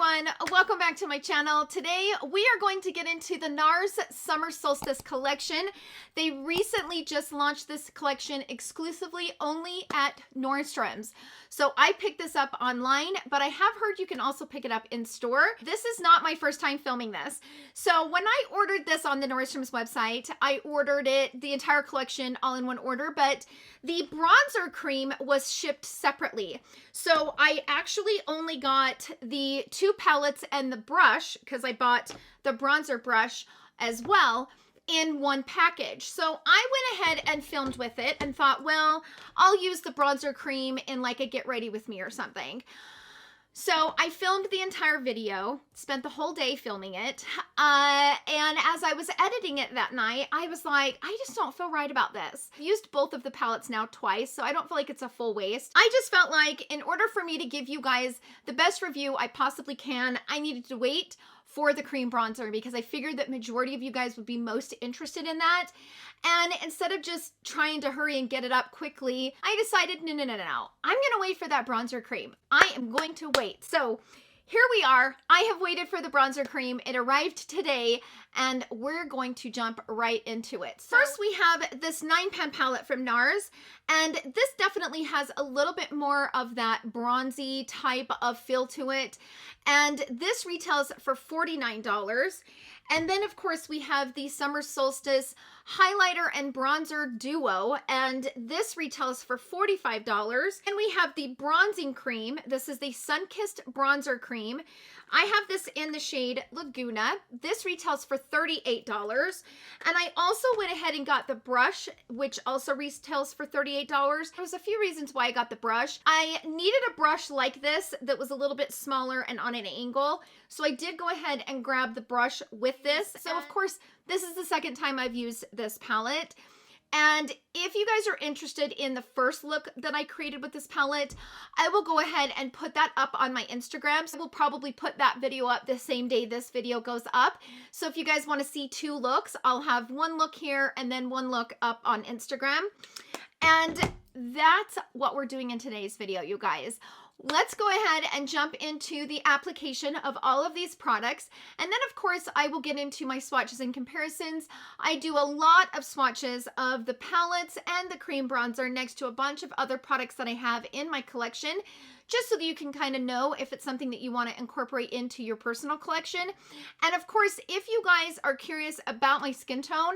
everyone, welcome back to my channel. Today we are going to get into the Nars Summer Solstice Collection. They recently just launched this collection exclusively only at Nordstrom's. So I picked this up online, but I have heard you can also pick it up in store. This is not my first time filming this. So when I ordered this on the Nordstrom's website, I ordered it, the entire collection, all in one order, but the bronzer cream was shipped separately. So I actually only got the 2 palettes and the brush, because I bought the bronzer brush as well, in one package. So I went ahead and filmed with it and thought, well, I'll use the bronzer cream in like a get ready with me or something. So I filmed the entire video, spent the whole day filming it, and as I was editing it that night, I was like, I just don't feel right about this. I've used both of the palettes now twice, so I don't feel like it's a full waste. I just felt like in order for me to give you guys the best review I possibly can, I needed to wait for the cream bronzer because I figured that majority of you guys would be most interested in that. And instead of just trying to hurry and get it up quickly, I decided, no. I'm gonna wait for that bronzer cream. I am going to wait. So here we are. I have waited for the bronzer cream. It arrived today and we're going to jump right into it. First, we have this 9-pan palette from Nars, and this definitely has a little bit more of that bronzy type of feel to it. And this retails for $49. And then, of course, we have the Summer Solstice Highlighter and Bronzer Duo, and this retails for $45. And we have the Bronzing Cream. This is the Sun-Kissed Bronzer Cream. I have this in the shade Laguna. This retails for $38. And I also went ahead and got the brush, which also retails for $38. There's a few reasons why I got the brush. I needed a brush like this that was a little bit smaller and on an angle. So I did go ahead and grab the brush with this. So of course, this is the second time I've used this palette. And if you guys are interested in the first look that I created with this palette, I will go ahead and put that up on my Instagram. So we'll probably put that video up the same day this video goes up. So if you guys want to see 2 looks, I'll have one look here and then one look up on Instagram. And that's what we're doing in today's video, you guys. Let's go ahead and jump into the application of all of these products. And then, of course, I will get into my swatches and comparisons. I do a lot of swatches of the palettes and the cream bronzer next to a bunch of other products that I have in my collection, just so that you can kind of know if it's something that you want to incorporate into your personal collection. And of course, if you guys are curious about my skin tone,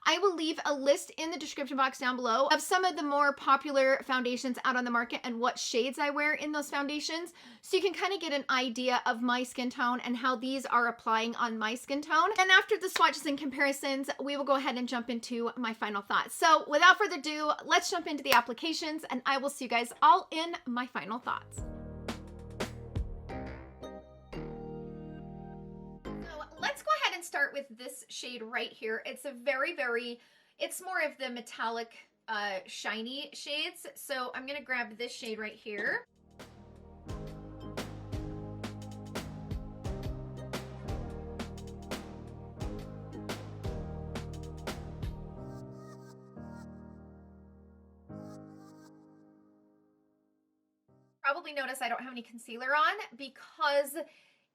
I will leave a list in the description box down below of some of the more popular foundations out on the market and what shades I wear in those foundations, so you can kind of get an idea of my skin tone and how these are applying on my skin tone. And after the swatches and comparisons, we will go ahead and jump into my final thoughts. So without further ado, let's jump into the applications and I will see you guys all in my final thoughts. Let's go ahead and start with this shade right here. It's a it's more of the metallic shiny shades. So I'm gonna grab this shade right here. Probably notice I don't have any concealer on because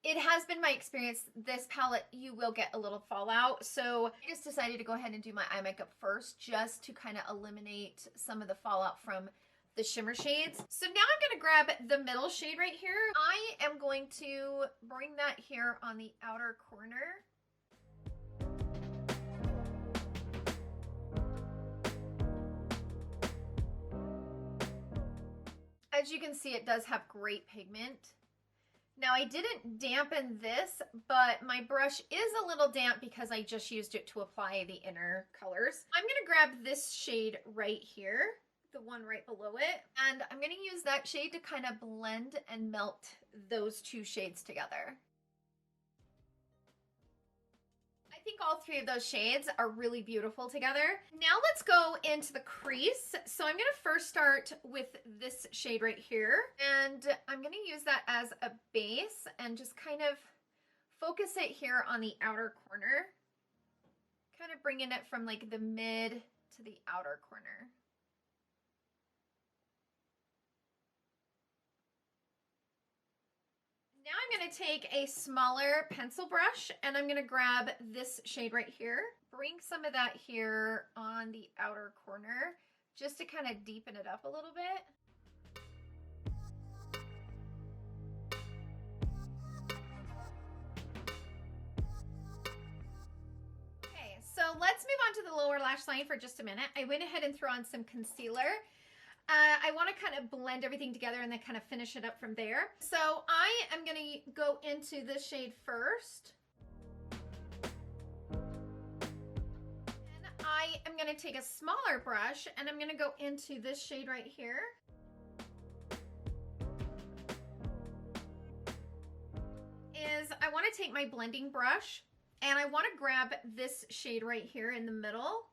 it has been my experience, this palette, you will get a little fallout. So I just decided to go ahead and do my eye makeup first just to kind of eliminate some of the fallout from the shimmer shades. So now I'm gonna grab the middle shade right here. I am going to bring that here on the outer corner. As you can see, it does have great pigment. Now I didn't dampen this, but my brush is a little damp because I just used it to apply the inner colors. I'm gonna grab this shade right here, the one right below it, and I'm gonna use that shade to kind of blend and melt those 2 shades together. I think all 3 of those shades are really beautiful together. Now let's go into the crease. So I'm gonna first start with this shade right here, and I'm gonna use that as a base and just kind of focus it here on the outer corner, kind of bringing it from like the mid to the outer corner. Now I'm going to take a smaller pencil brush and I'm going to grab this shade right here. Bring some of that here on the outer corner just to kind of deepen it up a little bit. Okay, so let's move on to the lower lash line for just a minute. I went ahead and threw on some concealer. I want to kind of blend everything together and then kind of finish it up from there. So I am going to go into this shade first. And I am going to take a smaller brush and I'm going to go into this shade right here. I want to take my blending brush and I want to grab this shade right here in the middle.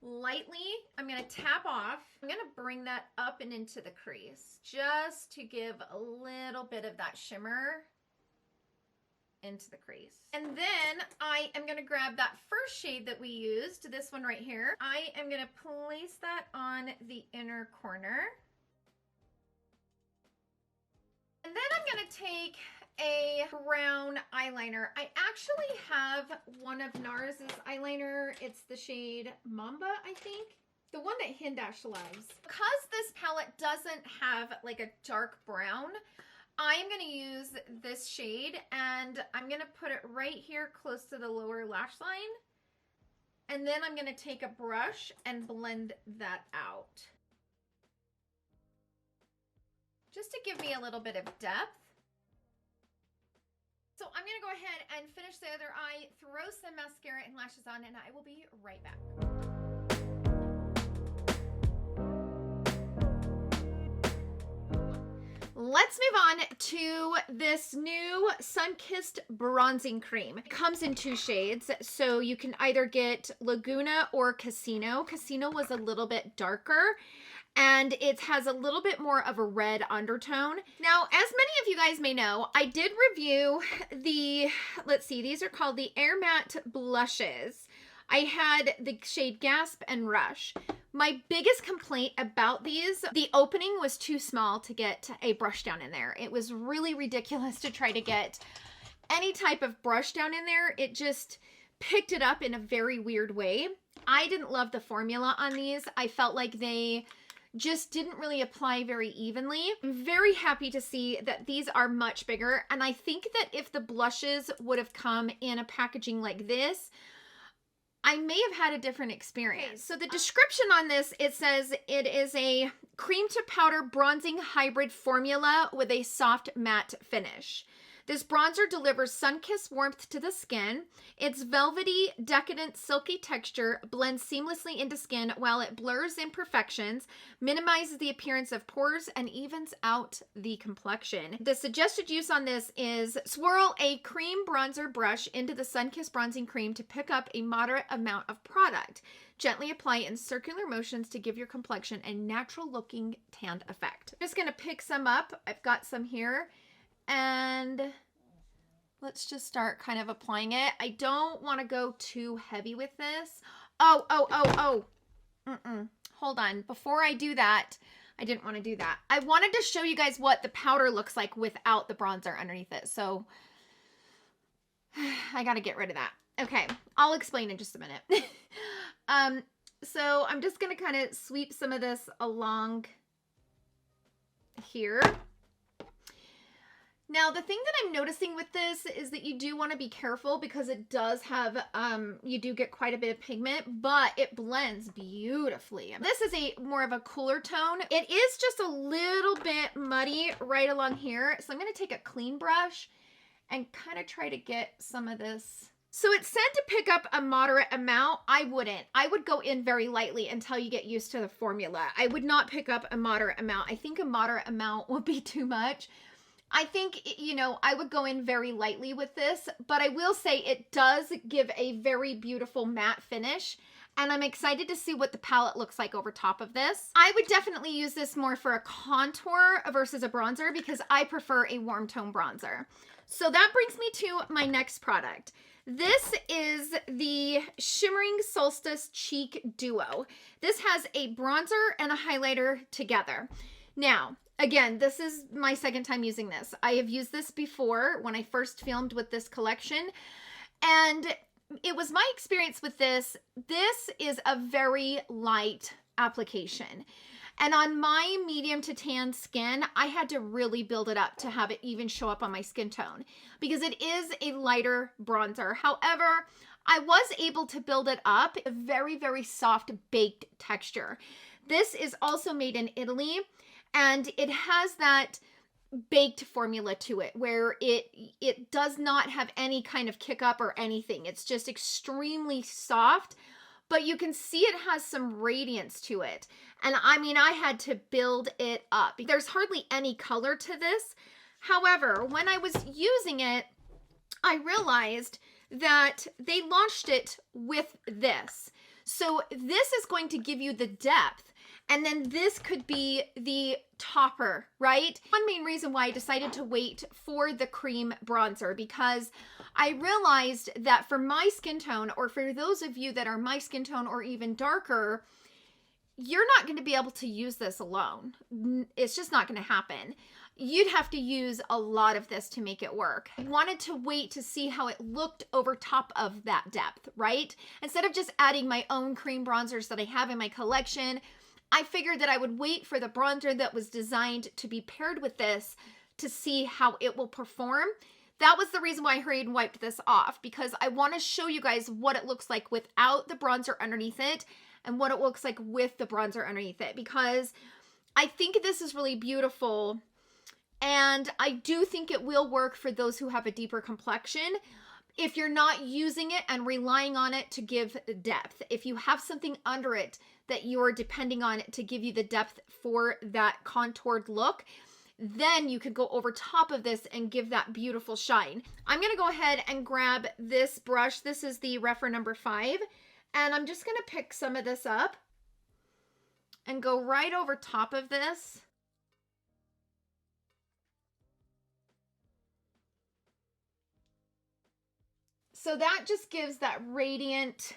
Lightly, I'm going to tap off. I'm going to bring that up and into the crease just to give a little bit of that shimmer into the crease. And then I am going to grab that first shade that we used, this one right here. I am going to place that on the inner corner. And then I'm going to take a brown eyeliner. I actually have one of Nars's eyeliner. It's the shade Mamba, I think. The one that Hindash loves. Because this palette doesn't have like a dark brown, I'm going to use this shade and I'm going to put it right here close to the lower lash line. And then I'm going to take a brush and blend that out. Just to give me a little bit of depth. So I'm going to go ahead and finish the other eye, throw some mascara and lashes on, and I will be right back. Let's move on to this new Sun-Kissed Bronzing Cream. It comes in 2 shades, so you can either get Laguna or Casino. Casino was a little bit darker, and it has a little bit more of a red undertone. Now, as many of you guys may know, I did review the, let's see, these are called the Air Matte Blushes. I had the shade Gasp and Rush. My biggest complaint about these, the opening was too small to get a brush down in there. It was really ridiculous to try to get any type of brush down in there. It just picked it up in a very weird way. I didn't love the formula on these. I felt like they just didn't really apply very evenly. I'm very happy to see that these are much bigger, and I think that if the blushes would have come in a packaging like this, I may have had a different experience. Okay, so the description on this, it says it is a cream to powder bronzing hybrid formula with a soft matte finish. This bronzer delivers sun-kissed warmth to the skin. Its velvety, decadent, silky texture blends seamlessly into skin while it blurs imperfections, minimizes the appearance of pores, and evens out the complexion. The suggested use on this is swirl a cream bronzer brush into the sun-kissed bronzing cream to pick up a moderate amount of product. Gently apply in circular motions to give your complexion a natural-looking tanned effect. I'm just going to pick some up. I've got some here. And let's just start kind of applying it. I don't want to go too heavy with this. Oh. Hold on. Before I do that, I didn't want to do that. I wanted to show you guys what the powder looks like without the bronzer underneath it. So I got to get rid of that. Okay, I'll explain in just a minute. So I'm just going to kind of sweep some of this along here. Now, the thing that I'm noticing with this is that you do want to be careful because it does have, you do get quite a bit of pigment, but it blends beautifully. This is a more of a cooler tone. It is just a little bit muddy right along here. So I'm going to take a clean brush and kind of try to get some of this. So it said to pick up a moderate amount. I wouldn't. I would go in very lightly until you get used to the formula. I would not pick up a moderate amount. I think a moderate amount would be too much. I think, you know, I would go in very lightly with this, but I will say it does give a very beautiful matte finish, and I'm excited to see what the palette looks like over top of this. I would definitely use this more for a contour versus a bronzer because I prefer a warm tone bronzer. So that brings me to my next product. This is the Shimmering Solstice Cheek Duo. This has a bronzer and a highlighter together. Now, again, this is my second time using this. I have used this before when I first filmed with this collection, and it was my experience with this. This is a very light application. And on my medium to tan skin, I had to really build it up to have it even show up on my skin tone because it is a lighter bronzer. However, I was able to build it up, a very, very soft baked texture. This is also made in Italy, and it has that baked formula to it where it does not have any kind of kick up or anything. It's just extremely soft, but you can see it has some radiance to it. And I mean, I had to build it up. There's hardly any color to this. However, when I was using it, I realized that they launched it with this. So this is going to give you the depth, and then this could be the topper, right? One main reason why I decided to wait for the cream bronzer, because I realized that for my skin tone, or for those of you that are my skin tone or even darker, you're not going to be able to use this alone. It's just not going to happen. You'd have to use a lot of this to make it work. I wanted to wait to see how it looked over top of that depth, right? Instead of just adding my own cream bronzers that I have in my collection, I figured that I would wait for the bronzer that was designed to be paired with this to see how it will perform. That was the reason why I hurried and wiped this off, because I want to show you guys what it looks like without the bronzer underneath it and what it looks like with the bronzer underneath it, because I think this is really beautiful. And I do think it will work for those who have a deeper complexion if you're not using it and relying on it to give depth. If you have something under it that you're depending on it to give you the depth for that contoured look, then you could go over top of this and give that beautiful shine. I'm going to go ahead and grab this brush. This is the Refer number 5. And I'm just going to pick some of this up and go right over top of this. So that just gives that radiant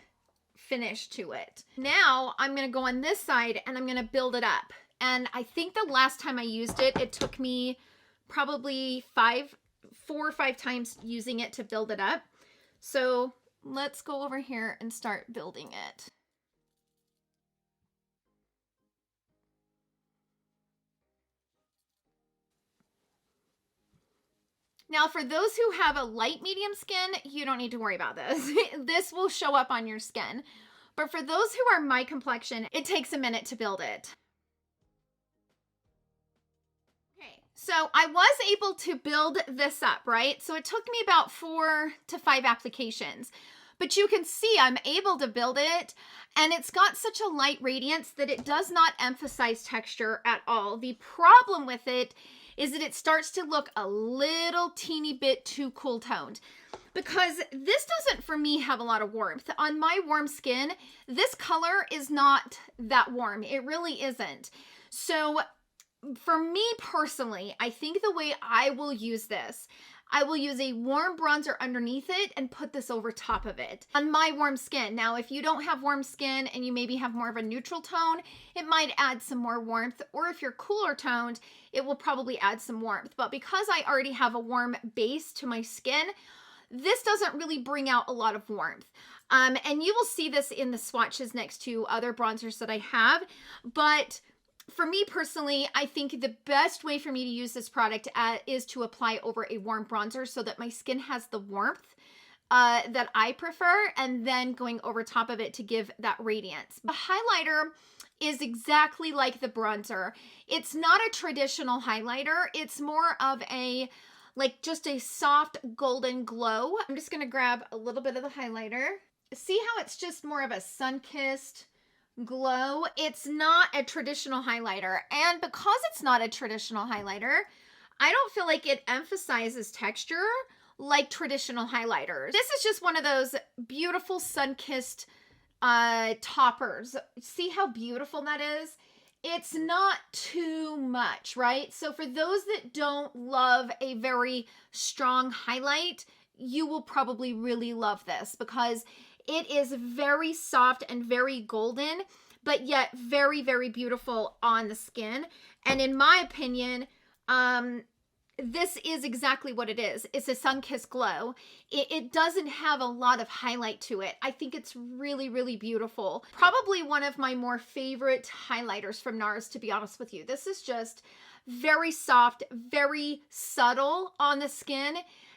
finish to it. Now I'm going to go on this side and I'm going to build it up. And I think the last time I used it, it took me probably 4 or 5 times using it to build it up. So let's go over here and start building it. Now, for those who have a light medium skin, you don't need to worry about this. This will show up on your skin. But for those who are my complexion, it takes a minute to build it. Okay, so I was able to build this up, right? So it took me about 4 to 5 applications. But you can see I'm able to build it, and it's got such a light radiance that it does not emphasize texture at all. The problem with it is that it starts to look a little teeny bit too cool toned, because this doesn't, for me, have a lot of warmth. On my warm skin, this color is not that warm. It really isn't. So for me personally, I think the way I will use this, I will use a warm bronzer underneath it and put this over top of it on my warm skin. Now, if you don't have warm skin and you maybe have more of a neutral tone, it might add some more warmth. Or if you're cooler toned, it will probably add some warmth. But because I already have a warm base to my skin, this doesn't really bring out a lot of warmth. And you will see this in the swatches next to other bronzers that I have. But for me personally, I think the best way for me to use this product is to apply over a warm bronzer so that my skin has the warmth that I prefer, and then going over top of it to give that radiance. The highlighter is exactly like the bronzer. It's not a traditional highlighter. It's more of a, like, just a soft golden glow. I'm just going to grab a little bit of the highlighter. See how it's just more of a sun-kissed glow? It's not a traditional highlighter, and because it's not a traditional highlighter, I don't feel like it emphasizes texture like traditional highlighters. This is just one of those beautiful sun-kissed toppers. See how beautiful that is? It's not too much, right? So for those that don't love a very strong highlight, you will probably really love this because it is very soft and very golden, but yet very, very beautiful on the skin. And in my opinion, this is exactly what it is. It's a sun-kissed glow. It doesn't have a lot of highlight to it. I think it's really, really beautiful. Probably one of my more favorite highlighters from Nars, to be honest with you. This is just very soft, very subtle on the skin,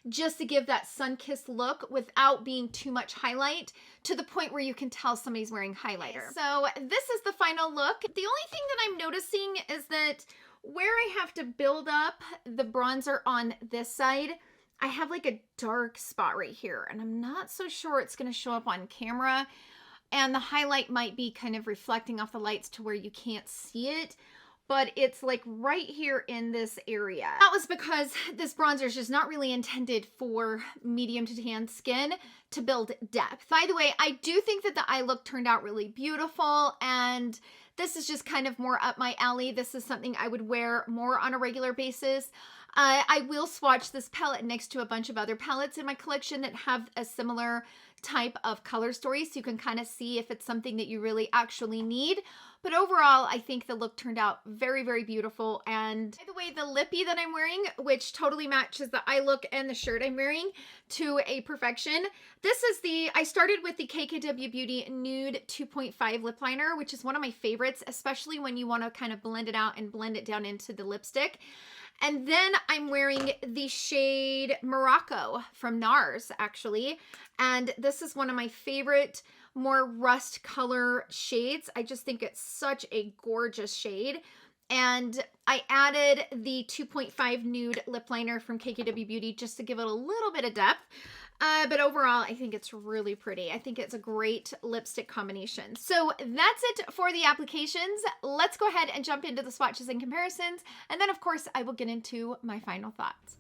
just to give that sun-kissed look without being too much highlight, to the point where you can tell somebody's wearing highlighter. So this is the final look. The only thing that I'm noticing is that where I have to build up the bronzer on this side, I have like a dark spot right here, and I'm not so sure it's going to show up on camera, and the highlight might be kind of reflecting off the lights to where you can't see it, but it's like right here in this area. That was because this bronzer is just not really intended for medium to tan skin to build depth. By the way, I do think that the eye look turned out really beautiful, and this is just kind of more up my alley. This is something I would wear more on a regular basis. I will swatch this palette next to a bunch of other palettes in my collection that have a similar type of color story, so you can kind of see if it's something that you really actually need. But overall, I think the look turned out very, very beautiful. And by the way, the lippy that I'm wearing, which totally matches the eye look and the shirt I'm wearing to a perfection. This is I started with the KKW Beauty Nude 2.5 lip liner, which is one of my favorites, especially when you want to kind of blend it out and blend it down into the lipstick. And then I'm wearing the shade Morocco from Nars, actually. And this is one of my favorite, more rust color shades. I just think it's such a gorgeous shade. And I added the 2.5 nude lip liner from KKW Beauty just to give it a little bit of depth. But overall, I think it's really pretty. I think it's a great lipstick combination. So that's it for the applications. Let's go ahead and jump into the swatches and comparisons. And then, of course, I will get into my final thoughts.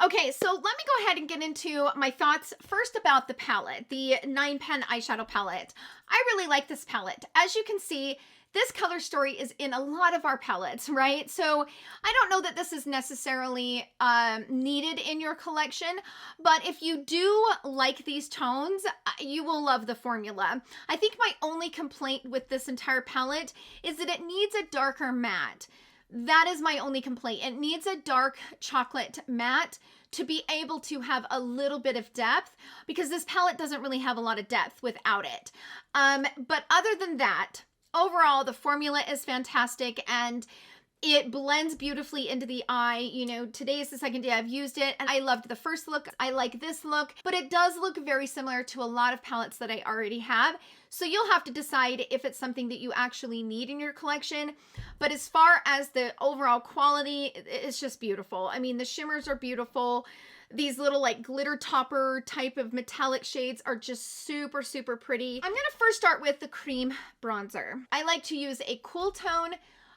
Okay, so let me go ahead and get into my thoughts first about the palette, the 9-pen eyeshadow palette. I really like this palette. As you can see, this color story is in a lot of our palettes, right? So I don't know that this is necessarily needed in your collection, but if you do like these tones, you will love the formula. I think my only complaint with this entire palette is that it needs a darker matte. That is my only complaint. It needs a dark chocolate matte to be able to have a little bit of depth, because this palette doesn't really have a lot of depth without it. But other than that, overall, the formula is fantastic and it blends beautifully into the eye. You know, today is the second day I've used it and I loved the first look. I like this look, but it does look very similar to a lot of palettes that I already have. So you'll have to decide if it's something that you actually need in your collection. But as far as the overall quality, it's just beautiful. I mean, the shimmers are beautiful. These little like glitter topper type of metallic shades are just super, super pretty. I'm gonna first start with the cream bronzer. I like to use a cool tone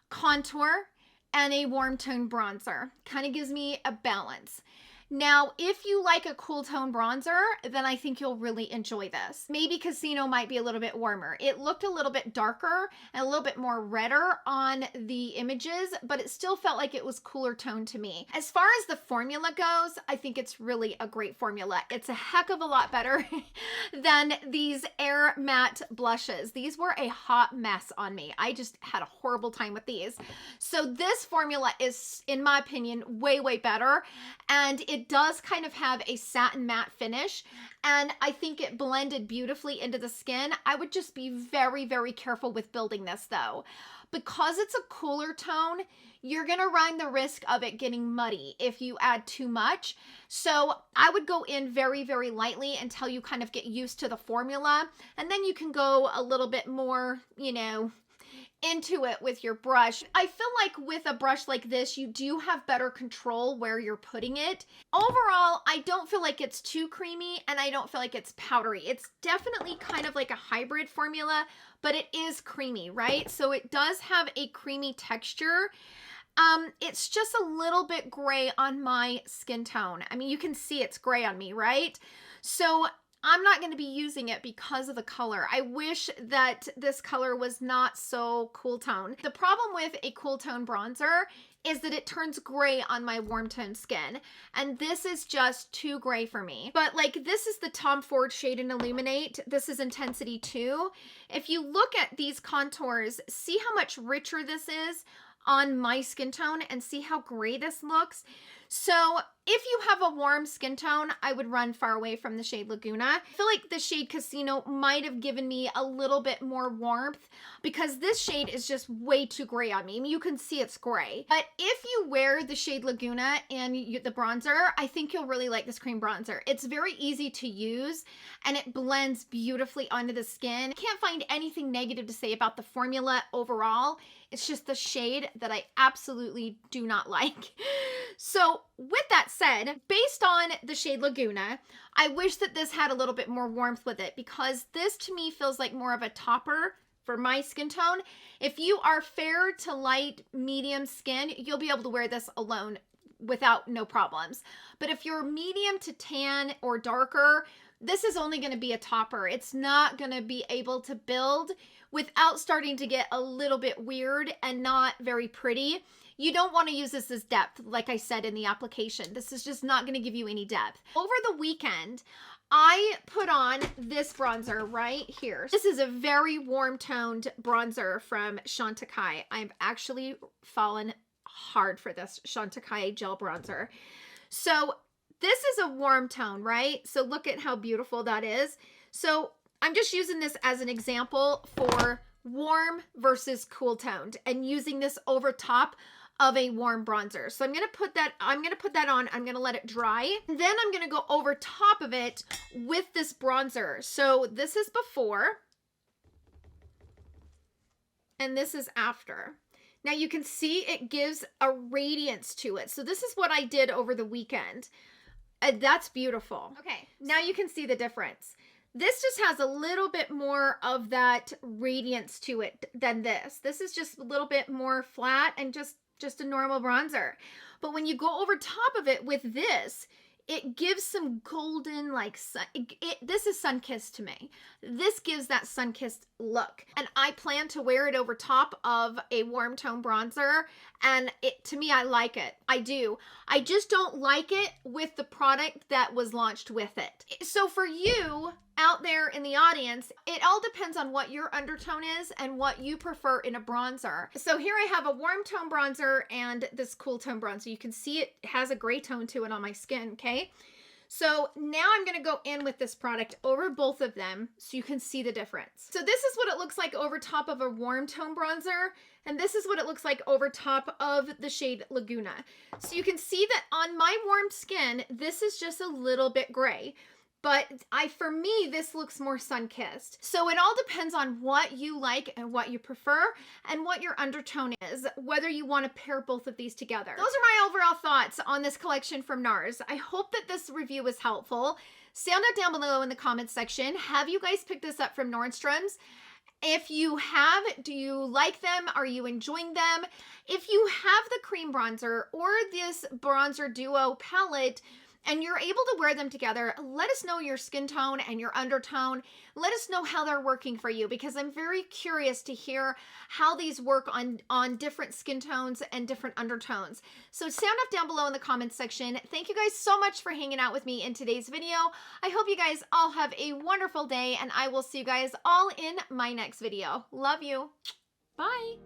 contour and a warm tone bronzer. Kind of gives me a balance. Now, if you like a cool tone bronzer, then I think you'll really enjoy this. Maybe Casino might be a little bit warmer. It looked a little bit darker and a little bit more redder on the images, but it still felt like it was cooler tone to me. As far as the formula goes, I think it's really a great formula. It's a heck of a lot better than these Air Matte blushes. These were a hot mess on me. I just had a horrible time with these. So this formula is, in my opinion, way, way better. And it does kind of have a satin matte finish, and I think it blended beautifully into the skin. I would just be very, very careful with building this though. Because it's a cooler tone, you're gonna run the risk of it getting muddy if you add too much. So I would go in very, very lightly until you kind of get used to the formula, and then you can go a little bit more, you know, into it with your brush. I feel like with a brush like this, you do have better control where you're putting it. Overall, I don't feel like it's too creamy and I don't feel like it's powdery. It's definitely kind of like a hybrid formula, but it is creamy, right? So it does have a creamy texture. It's just a little bit gray on my skin tone. I mean, you can see it's gray on me, right? So I'm not going to be using it because of the color. I wish that this color was not so cool tone. The problem with a cool tone bronzer is that it turns gray on my warm tone skin. And this is just too gray for me. But like, this is the Tom Ford Shade and Illuminate. This is Intensity 2. If you look at these contours, see how much richer this is on my skin tone and see how gray this looks. So if you have a warm skin tone, I would run far away from the shade Laguna. I feel like the shade Casino might have given me a little bit more warmth because this shade is just way too gray on me. I mean, you can see it's gray. But if you wear the shade Laguna and the bronzer, I think you'll really like this cream bronzer. It's very easy to use and it blends beautifully onto the skin. Can't find anything negative to say about the formula overall. It's just the shade that I absolutely do not like. So with that said, based on the shade Laguna, I wish that this had a little bit more warmth with it because this to me feels like more of a topper for my skin tone. If you are fair to light medium skin, you'll be able to wear this alone without no problems. But if you're medium to tan or darker, this is only going to be a topper. It's not going to be able to build without starting to get a little bit weird and not very pretty. You don't want to use this as depth, like I said in the application. This is just not going to give you any depth. Over the weekend, I put on this bronzer right here. This is a very warm toned bronzer from Chantecaille. I've actually fallen hard for this Chantecaille gel bronzer. So this is a warm tone, right? So look at how beautiful that is. So I'm just using this as an example for warm versus cool toned and using this over top of a warm bronzer. So I'm going to put that on. I'm going to let it dry. And then I'm going to go over top of it with this bronzer. So this is before and this is after. Now you can see it gives a radiance to it. So this is what I did over the weekend. That's beautiful. Okay, now you can see the difference. This just has a little bit more of that radiance to it than this. This is just a little bit more flat and just a normal bronzer. But when you go over top of it with this, it gives some golden, like, this is sun-kissed to me. This gives that sun-kissed look. And I plan to wear it over top of a warm tone bronzer. And to me, I like it. I do. I just don't like it with the product that was launched with it. So for you out there in the audience, it all depends on what your undertone is and what you prefer in a bronzer. So here I have a warm tone bronzer and this cool tone bronzer. You can see it has a gray tone to it on my skin, okay? So now I'm going to go in with this product over both of them so you can see the difference. So this is what it looks like over top of a warm tone bronzer, and this is what it looks like over top of the shade Laguna. So you can see that on my warm skin, this is just a little bit gray. But for me, this looks more sun-kissed. So it all depends on what you like and what you prefer and what your undertone is, whether you want to pair both of these together. Those are my overall thoughts on this collection from Nars. I hope that this review was helpful. Sound out down below in the comments section. Have you guys picked this up from Nordstrom's? If you have, do you like them? Are you enjoying them? If you have the cream bronzer or this bronzer duo palette, and you're able to wear them together, let us know your skin tone and your undertone. Let us know how they're working for you, because I'm very curious to hear how these work on different skin tones and different undertones. So sound off down below in the comments section. Thank you guys so much for hanging out with me in today's video. I hope you guys all have a wonderful day, and I will see you guys all in my next video. Love you. Bye.